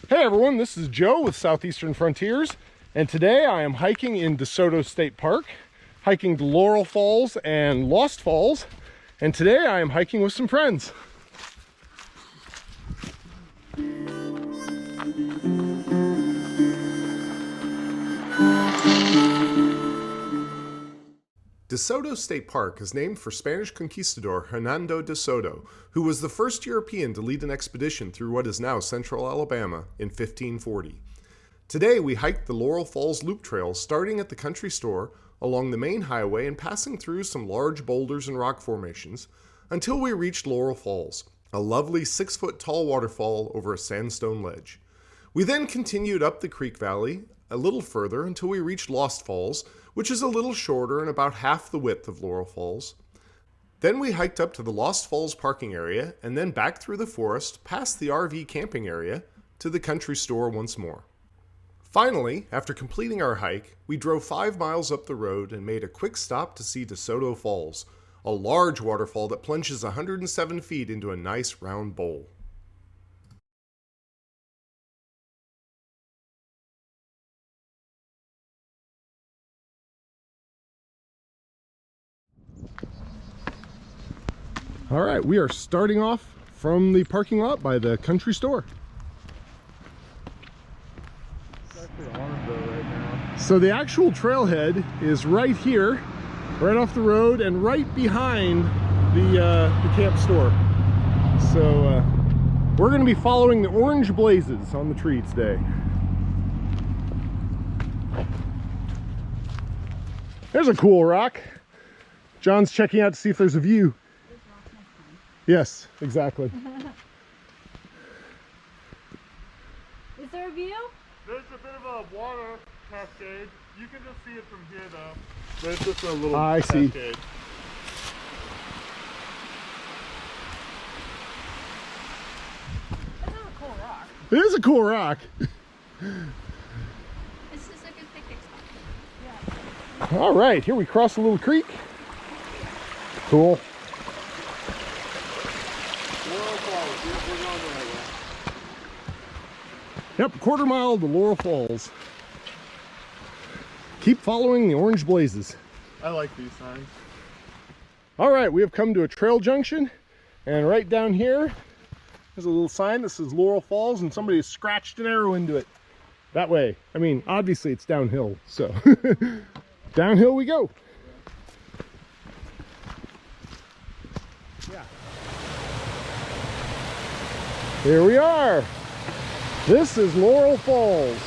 Hey everyone, this is Joe with Southeastern Frontiers, and today I am hiking in DeSoto State Park, hiking to Laurel Falls and Lost Falls, and today I am hiking with some friends. DeSoto State Park is named for Spanish conquistador Hernando DeSoto, who was the first European to lead an expedition through what is now central Alabama in 1540. Today we hiked the Laurel Falls Loop Trail starting at the country store along the main highway and passing through some large boulders and rock formations until we reached Laurel Falls, a lovely 6-foot tall waterfall over a sandstone ledge. We then continued up the creek valley a little further until we reached Lost Falls, which is a little shorter and about half the width of Laurel Falls. Then we hiked up to the Lost Falls parking area and then back through the forest past the RV camping area to the country store once more. Finally, after completing our hike, we drove 5 miles up the road and made a quick stop to see Desoto Falls, a large waterfall that plunges 107 feet into a nice round bowl. All right, we are starting off from the parking lot by the country store. It's actually on though right now. So the actual trailhead is right here, right off the road and right behind the camp store. So we're going to be following the orange blazes on the tree today. There's a cool rock. John's checking out to see if there's a view. Yes, exactly. Is there a view? There's a bit of a water cascade. You can just see it from here though. There's just a little I cascade. see. This is a cool rock. It is a cool rock. This is a good picnic spot. Yeah. All right, here we cross a little creek. Cool. Laurel Falls. Yep, we're going the right way. Yep, quarter mile to Laurel Falls. Keep following the orange blazes. I like these signs. All right, we have come to a trail junction, and right down here there's a little sign that says Laurel Falls, and somebody has scratched an arrow into it. That way. I mean, obviously it's downhill, so downhill we go. Yeah. Here we are. This is Laurel Falls.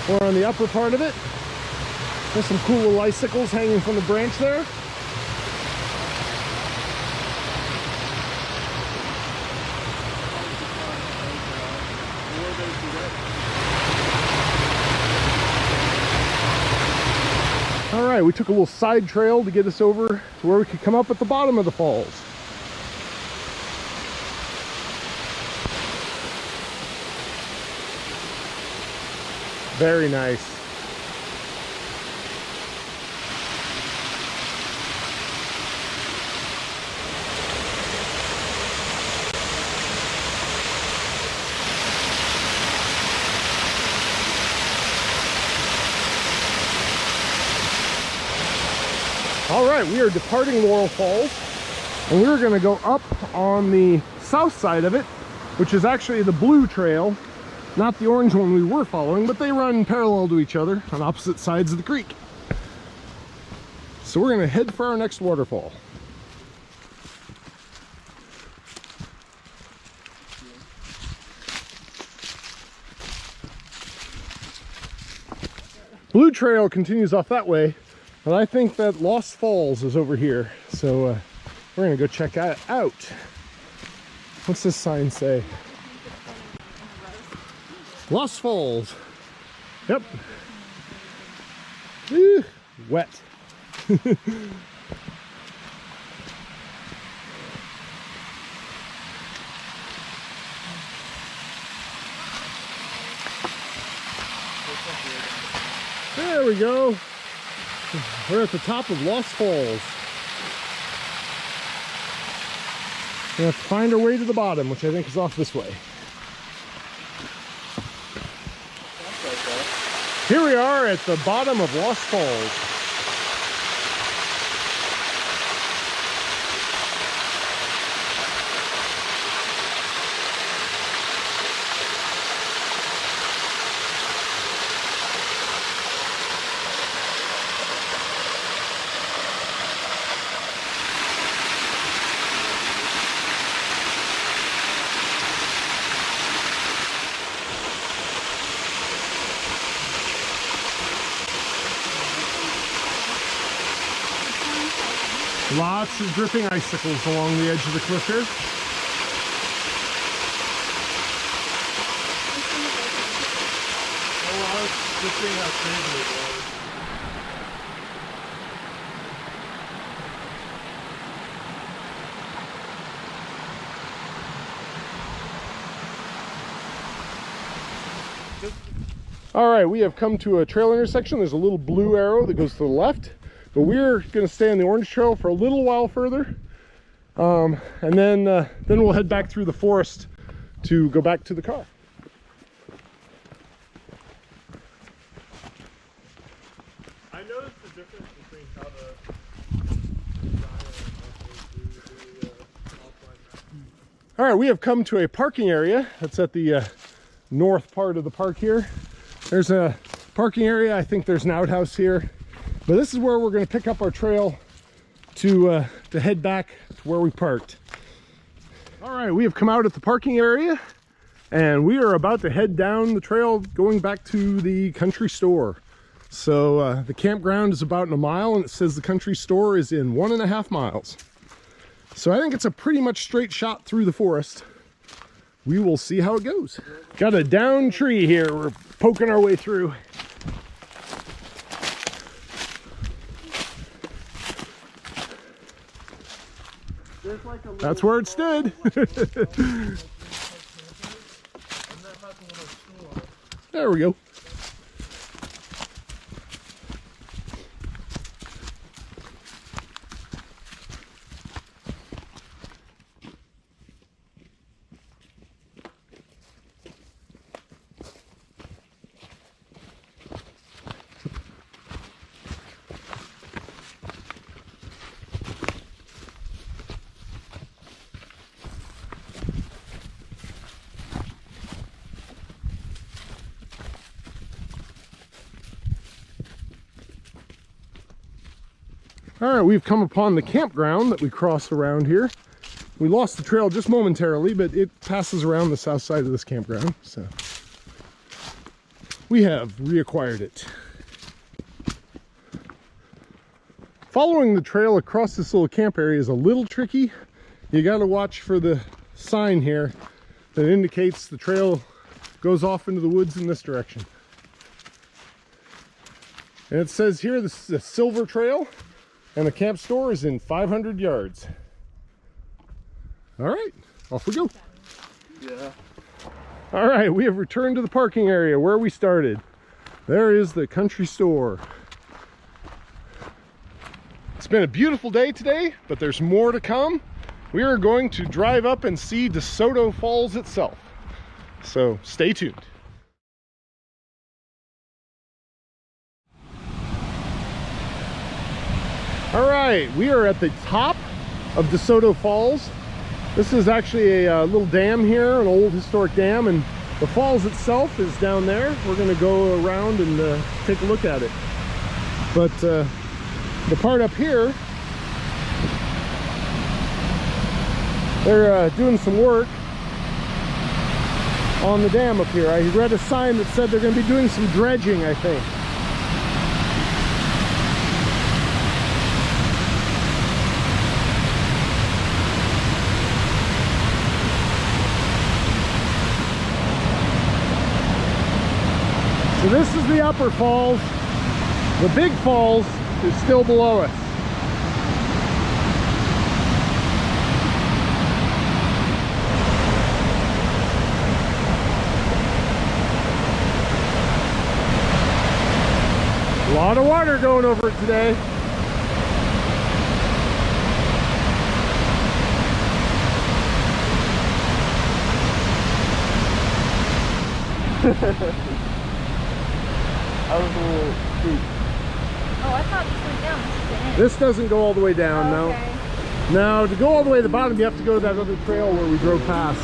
We're on the upper part of it. There's some cool little icicles hanging from the branch there. All right, we took a little side trail to get us over to where we could come up at the bottom of the falls. Very nice. All right, we are departing Laurel Falls, and we're going to go up on the south side of it, which is actually the blue trail, not the orange one we were following, but they run parallel to each other on opposite sides of the creek. So we're going to head for our next waterfall. Blue trail continues off that way, but I think that Lost Falls is over here. So we're going to go check that out. What's this sign say? Lost Falls. Yep. Ew, wet. There we go. We're at the top of Lost Falls. We have to find our way to the bottom, which I think is off this way. Here we are at the bottom of Lost Falls. Lots of dripping icicles along the edge of the cliff here. Oh, I was dripping how crazy it was. All right, we have come to a trail intersection. There's a little blue arrow that goes to the left, but we're going to stay on the orange trail for a little while further, and then we'll head back through the forest to go back to the car. I noticed the difference between how the All right, we have come to a parking area that's at the north part of the park here. There's a parking area. I think there's an outhouse here, but this is where we're going to pick up our trail to head back to where we parked. All right, we have come out at the parking area and we are about to head down the trail going back to the country store. So the campground is about in a mile and it says the country store is in 1.5 miles. So I think it's a pretty much straight shot through the forest. We will see how it goes. Got a down tree here we're poking our way through. That's where it stood. There we go. All right, we've come upon the campground that we cross around here. We lost the trail just momentarily, but it passes around the south side of this campground, so we have reacquired it. Following the trail across this little camp area is a little tricky. You got to watch for the sign here that indicates the trail goes off into the woods in this direction. And it says here this is a silver trail. And the camp store is in 500 yards. All right, off we go. Yeah. All right, we have returned to the parking area where we started. There is the country store. It's been a beautiful day today, but there's more to come. We are going to drive up and see DeSoto Falls itself. So stay tuned. All right, we are at the top of DeSoto Falls. This is actually a little dam here, an old historic dam, and the falls itself is down there. We're going to go around and take a look at it. But the part up here, they're doing some work on the dam up here. I read a sign that said they're going to be doing some dredging, I think. So this is the upper falls. The big falls is still below us. A lot of water going over it today. That was a little steep. Oh, I thought this went down. This is the end. This doesn't go all the way down, Oh, no. okay. No, to go all the way to the bottom, you have to go to that other trail where we drove past.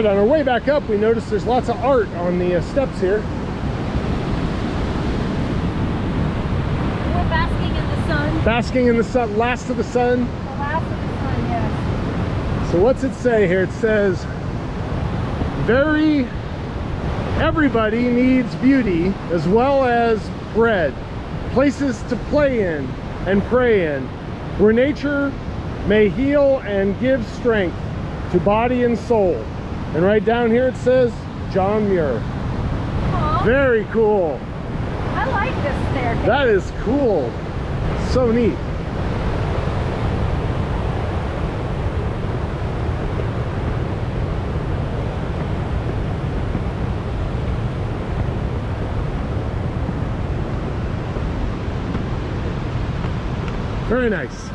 On our way back up, we noticed there's lots of art on the steps here. We're basking in the sun. Basking in the sun, last of the sun. The last of the sun, yes. So what's it say here? It says, everybody needs beauty as well as bread, places to play in and pray in, where nature may heal and give strength to body and soul. And right down here it says John Muir. Aw, Very cool. I like this staircase. That is cool. So neat. Very nice.